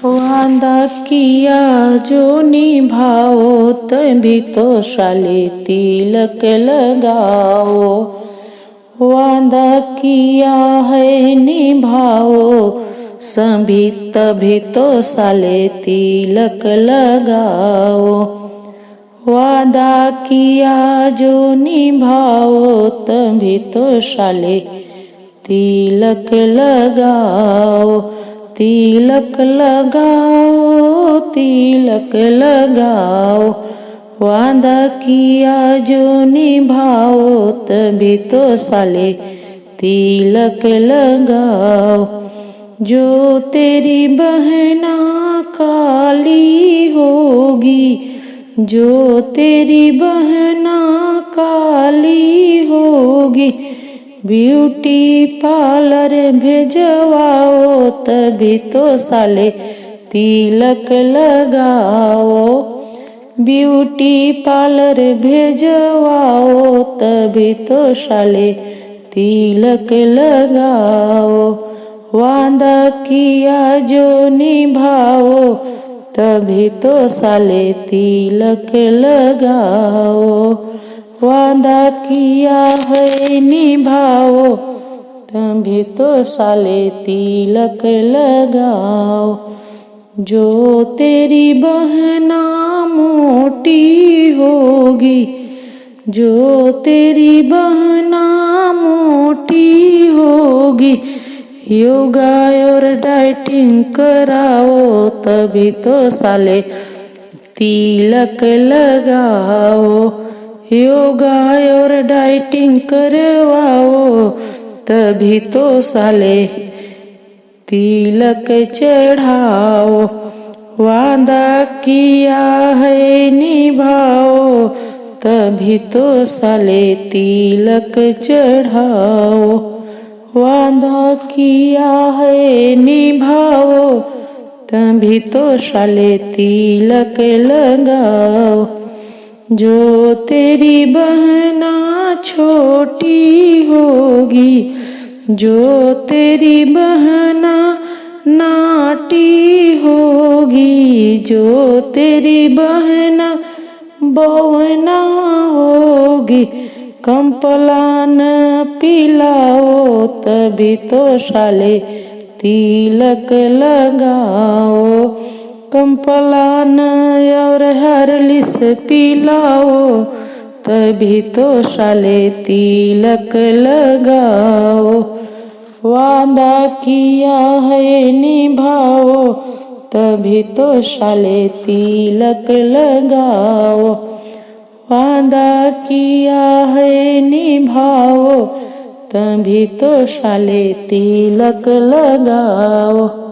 वादा किया जो निभाओ तभी तो शाले तिलक लगाओ। वादा किया है निभाओ सभी तभी तो साले तिलक लगाओ। वादा किया जो निभाओ तभी तो साले तिलक लगाओ। तिलक लगाओ तिलक लगाओ। वादा किया जो निभाओ तभी तो साले तिलक लगाओ। जो तेरी बहना काली होगी, जो तेरी बहना काली होगी, ब्यूटी पार्लर भेजवाओ तभी तो साले तिलक लगाओ। ब्यूटी पार्लर भेजवाओ तभी तो साले तिलक लगाओ। वादा किया जो निभाओ तभी तो साले तिलक लगाओ। वादा किया है निभाओ तभी तो साले तिलक लगाओ। जो तेरी बहना मोटी होगी, जो तेरी बहना मोटी होगी, योगा और डाइटिंग कराओ तभी तो साले तिलक लगाओ। योगा और डाइटिंग करवाओ तभी तो साले तिलक चढ़ाओ। वादा किया है निभाओ तभी तो साले तिलक चढ़ाओ। वादा किया है निभाओ तभी तो साले तिलक लगाओ। जो तेरी बहना छोटी होगी, जो तेरी बहना नाटी होगी, जो तेरी बहना बौना होगी, कंपलान पिलाओ तभी तो साले तिलक लगाओ। कंपलान और हार्लिक्स पिलाओ तभी तो साले तिलक लगाओ। वादा किया है निभाओ तभी तो साले तिलक लगाओ। वादा किया है निभाओ तभी तो साले तिलक लगाओ।